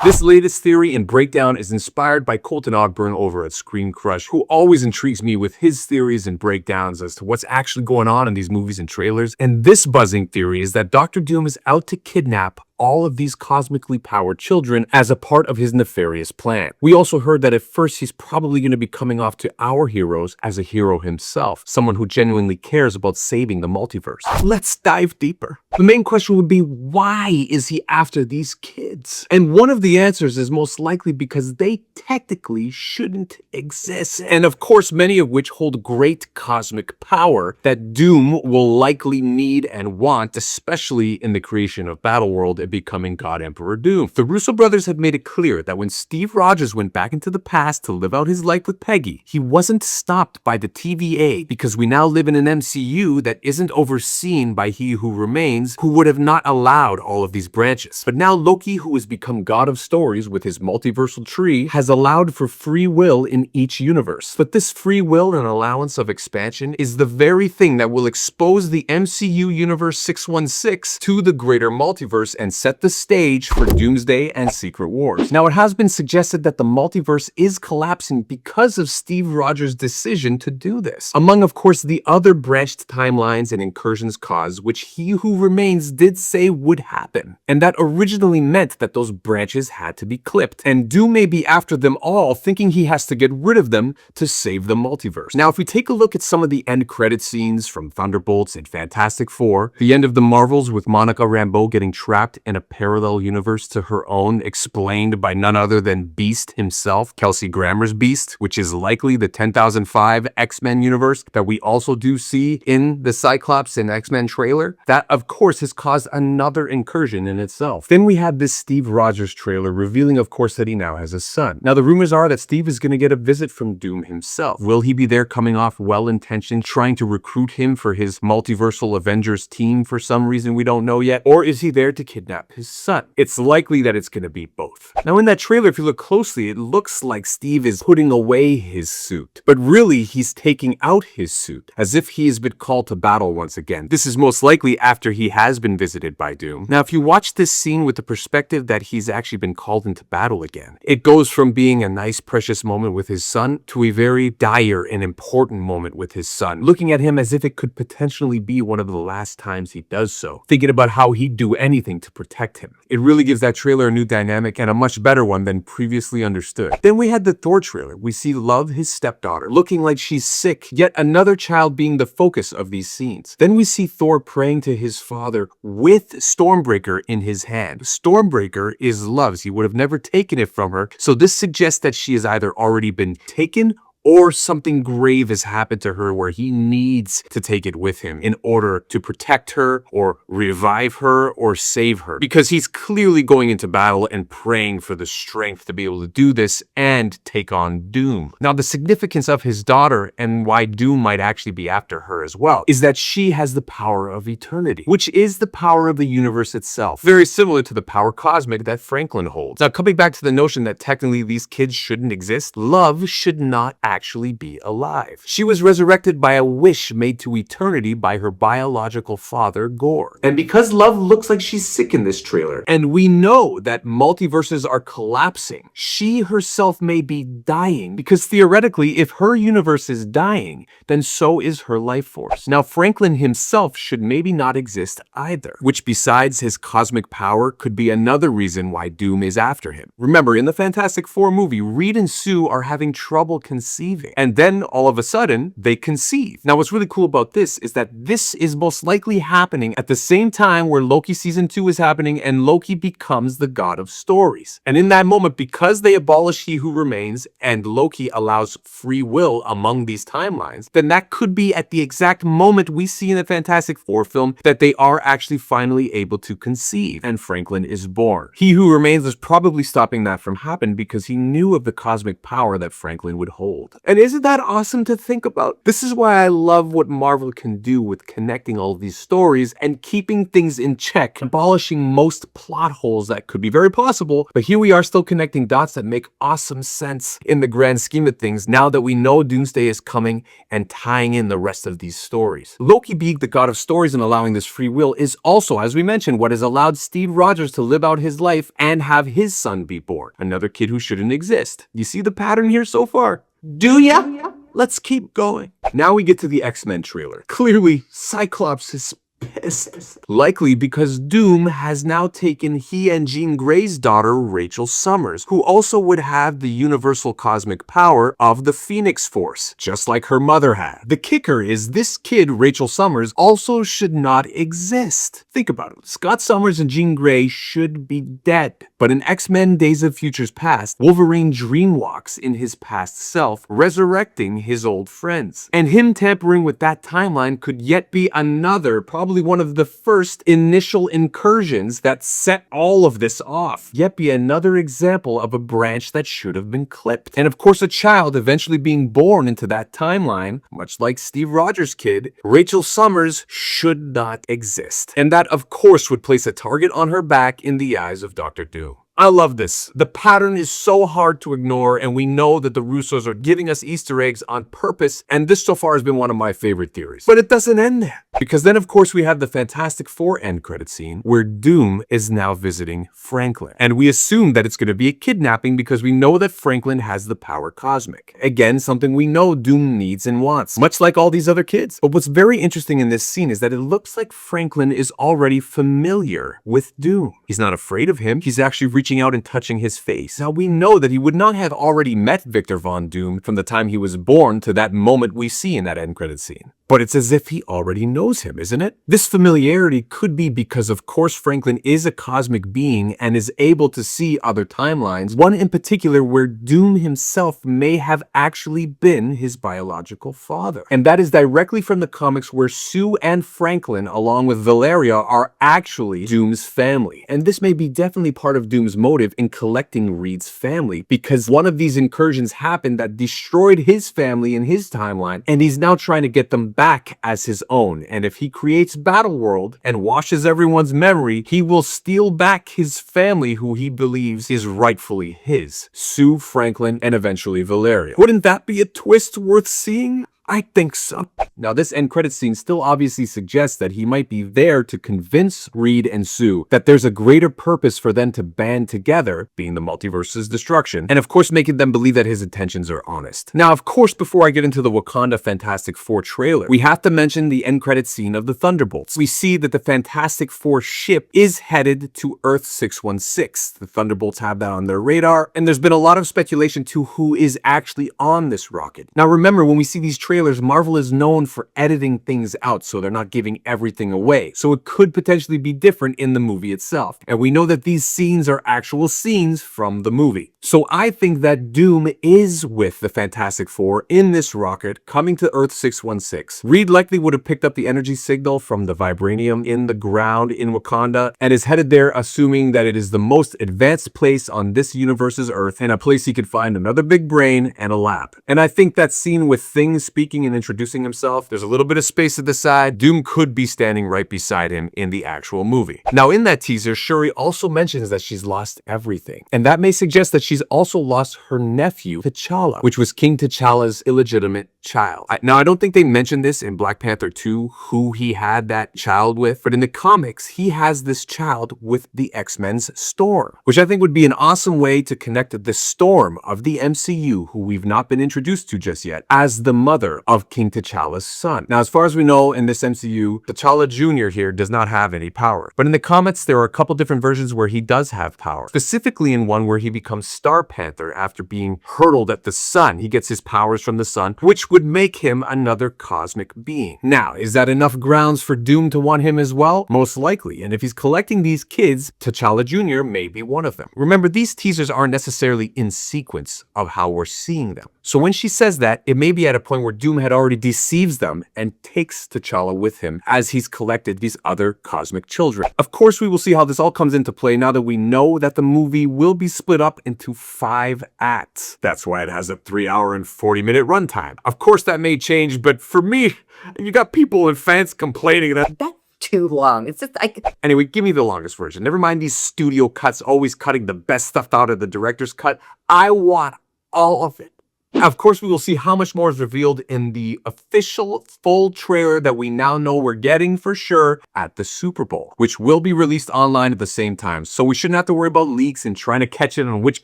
This latest theory and breakdown is inspired by Colton Ogburn over at Screen Crush, who always intrigues me with his theories and breakdowns as to what's actually going on in these movies and trailers. And this buzzing theory is that Dr. Doom is out to kidnap all of these cosmically powered children as a part of his nefarious plan. We also heard that at first he's probably going to be coming off to our heroes as a hero himself, someone who genuinely cares about saving the multiverse. Let's dive deeper. The main question would be, why is he after these kids? And one of the answers is most likely because they technically shouldn't exist. And of course, many of which hold great cosmic power that Doom will likely need and want, especially in the creation of Battleworld and becoming God Emperor Doom. The Russo Brothers have made it clear that when Steve Rogers went back into the past to live out his life with Peggy, he wasn't stopped by the TVA because we now live in an MCU that isn't overseen by He Who Remains, who would have not allowed all of these branches. But now Loki, who has become God of Stories with his multiversal tree, has allowed for free will in each universe. But this free will and allowance of expansion is the very thing that will expose the MCU Universe 616 to the greater multiverse and set the stage for Doomsday and Secret Wars. Now, it has been suggested that the multiverse is collapsing because of Steve Rogers' decision to do this, among, of course, the other branched timelines and incursions caused, which He Who Remains did say would happen. And that originally meant that those branches had to be clipped, and Doom may be after them all, thinking he has to get rid of them to save the multiverse. Now, if we take a look at some of the end credit scenes from Thunderbolts and Fantastic Four, the end of the Marvels with Monica Rambeau getting trapped in a parallel universe to her own, explained by none other than Beast himself, Kelsey Grammer's Beast, which is likely the 10,005 X-Men universe that we also do see in the Cyclops and X-Men trailer. That, of course, has caused another incursion in itself. Then we had this Steve Rogers trailer revealing, of course, that he now has a son. Now, the rumors are that Steve is going to get a visit from Doom himself. Will he be there coming off well-intentioned, trying to recruit him for his multiversal Avengers team for some reason we don't know yet? Or is he there to kidnap his son? It's likely that it's going to be both. Now, in that trailer, if you look closely, it looks like Steve is putting away his suit. But really, he's taking out his suit, as if he has been called to battle once again. This is most likely after he has been visited by Doom. Now, if you watch this scene with the perspective that he's actually been called into battle again, it goes from being a nice, precious moment with his son to a very dire and important moment with his son, looking at him as if it could potentially be one of the last times he does so, thinking about how he'd do anything to protect him. It really gives that trailer a new dynamic and a much better one than previously understood. Then we had the Thor trailer. We see Love, his stepdaughter, looking like she's sick, yet another child being the focus of these scenes. Then we see Thor praying to his father with Stormbreaker in his hand. Stormbreaker is Love's. He would have never taken it from her, so this suggests that she has either already been taken or something grave has happened to her where he needs to take it with him in order to protect her or revive her or save her, because he's clearly going into battle and praying for the strength to be able to do this and take on Doom. Now, the significance of his daughter and why Doom might actually be after her as well is that she has the power of eternity, which is the power of the universe itself, very similar to the power cosmic that Franklin holds. Now, coming back to the notion that technically these kids shouldn't exist, Love should not actually be alive. She was resurrected by a wish made to eternity by her biological father, Gore. And because Love looks like she's sick in this trailer, and we know that multiverses are collapsing, she herself may be dying, because theoretically, if her universe is dying, then so is her life force. Now, Franklin himself should maybe not exist either, which besides his cosmic power could be another reason why Doom is after him. Remember, in the Fantastic Four movie, Reed and Sue are having trouble conceiving, and then all of a sudden they conceive. Now, what's really cool about this is that this is most likely happening at the same time where Loki season 2 is happening and Loki becomes the God of Stories. And in that moment, because they abolish He Who Remains and Loki allows free will among these timelines, then that could be at the exact moment we see in the Fantastic Four film that they are actually finally able to conceive and Franklin is born. He Who Remains is probably stopping that from happening because he knew of the cosmic power that Franklin would hold. old. And isn't that awesome to think about? This is why I love what Marvel can do with connecting all these stories and keeping things in check, abolishing most plot holes that could be very possible, but here we are still connecting dots that make awesome sense in the grand scheme of things now that we know Doomsday is coming and tying in the rest of these stories. Loki being the god of stories and allowing this free will is also, as we mentioned, what has allowed Steve Rogers to live out his life and have his son be born. Another kid who shouldn't exist. You see the pattern here so far? Do ya? Let's keep going. Now we get to the X-Men trailer. Clearly, Cyclops is pissed. Likely because Doom has now taken he and Jean Grey's daughter, Rachel Summers, who also would have the universal cosmic power of the Phoenix Force, just like her mother had. The kicker is this kid, Rachel Summers, also should not exist. Think about it. Scott Summers and Jean Grey should be dead. But in X-Men Days of Futures Past, Wolverine dreamwalks in his past self, resurrecting his old friends. And him tampering with that timeline could yet be another, probably one of the first initial incursions that set all of this off. Yet be another example of a branch that should have been clipped. And of course, a child eventually being born into that timeline, much like Steve Rogers' kid, Rachel Summers should not exist. And that, of course, would place a target on her back in the eyes of Dr. Doom. I love this. The pattern is so hard to ignore, and we know that the Russos are giving us Easter eggs on purpose, and this so far has been one of my favorite theories. But it doesn't end there. Because then, of course, we have the Fantastic Four end credit scene where Doom is now visiting Franklin. And we assume that it's going to be a kidnapping because we know that Franklin has the power cosmic. Again, something we know Doom needs and wants, much like all these other kids. But what's very interesting in this scene is that it looks like Franklin is already familiar with Doom. He's not afraid of him. He's actually reaching out and touching his face. Now, we know that he would not have already met Victor Von Doom from the time he was born to that moment we see in that end credit scene. But it's as if he already knows him, isn't it? This familiarity could be because, of course, Franklin is a cosmic being and is able to see other timelines, one in particular where Doom himself may have actually been his biological father. And that is directly from the comics where Sue and Franklin, along with Valeria, are actually Doom's family. And this may be definitely part of Doom's motive in collecting Reed's family, because one of these incursions happened that destroyed his family in his timeline, and he's now trying to get them back as his own. And if he creates Battleworld and washes everyone's memory, he will steal back his family who he believes is rightfully his. Sue, Franklin, and eventually Valeria. Wouldn't that be a twist worth seeing? I think so. Now, this end credit scene still obviously suggests that he might be there to convince Reed and Sue that there's a greater purpose for them to band together, being the multiverse's destruction, and of course making them believe that his intentions are honest. Now, of course, before I get into the Wakanda Fantastic Four trailer, we have to mention the end credit scene of the Thunderbolts. We see that the Fantastic Four ship is headed to Earth 616. The Thunderbolts have that on their radar, and there's been a lot of speculation to who is actually on this rocket. Now, remember, when we see these trailers, Marvel is known for editing things out so they're not giving everything away. So it could potentially be different in the movie itself. And we know that these scenes are actual scenes from the movie. So I think that Doom is with the Fantastic Four in this rocket coming to Earth 616. Reed likely would have picked up the energy signal from the vibranium in the ground in Wakanda and is headed there assuming that it is the most advanced place on this universe's Earth and a place he could find another big brain and a lab. And I think that scene with Thing speaking and introducing himself, there's a little bit of space at the side. Doom could be standing right beside him in the actual movie. Now, in that teaser, Shuri also mentions that she's lost everything. And that may suggest that she's also lost her nephew, T'Challa, which was King T'Challa's illegitimate child. Now, I don't think they mentioned this in Black Panther 2, who he had that child with, but in the comics, he has this child with the X-Men's Storm, which I think would be an awesome way to connect the Storm of the MCU, who we've not been introduced to just yet, as the mother of King T'Challa's son. Now, as far as we know in this MCU, T'Challa Jr. here does not have any power. But in the comics, there are a couple different versions where he does have power. Specifically in one where he becomes Star Panther after being hurled at the sun. He gets his powers from the sun, which would make him another cosmic being. Now, is that enough grounds for Doom to want him as well? Most likely. And if he's collecting these kids, T'Challa Jr. may be one of them. Remember, these teasers aren't necessarily in sequence of how we're seeing them. So when she says that, it may be at a point where Doom had already deceives them and takes T'Challa with him as he's collected these other cosmic children. Of course, we will see how this all comes into play now that we know that the movie will be split up into 5 acts. That's why it has a 3-hour and 40-minute runtime. Of course, that may change, but for me, you got people and fans complaining that too long. It's just Anyway, give me the longest version. Never mind these studio cuts always cutting the best stuff out of the director's cut. I want all of it. Of course, we will see how much more is revealed in the official full trailer that we now know we're getting for sure at the Super Bowl, which will be released online at the same time. So we shouldn't have to worry about leaks and trying to catch it on which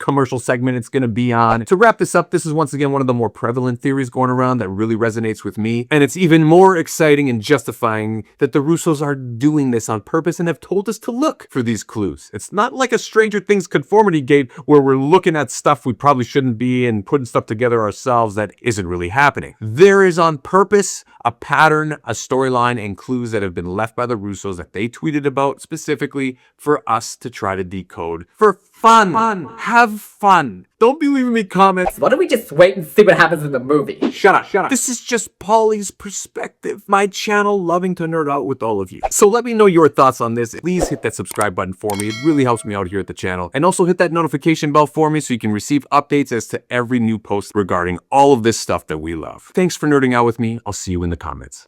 commercial segment it's going to be on. To wrap this up, this is once again one of the more prevalent theories going around that really resonates with me. And it's even more exciting and justifying that the Russos are doing this on purpose and have told us to look for these clues. It's not like a Stranger Things conformity gate where we're looking at stuff we probably shouldn't be and putting stuff together ourselves that isn't really happening. There is on purpose a pattern, a storyline, and clues that have been left by the Russos that they tweeted about specifically for us to try to decode for fun. Have fun. Don't be leaving me comments. Why don't we just wait and see what happens in the movie? Shut up. This is just Pauly's perspective. My channel loving to nerd out with all of you. So let me know your thoughts on this. Please hit that subscribe button for me. It really helps me out here at the channel. And also hit that notification bell for me so you can receive updates as to every new post regarding all of this stuff that we love. Thanks for nerding out with me. I'll see you in the comments.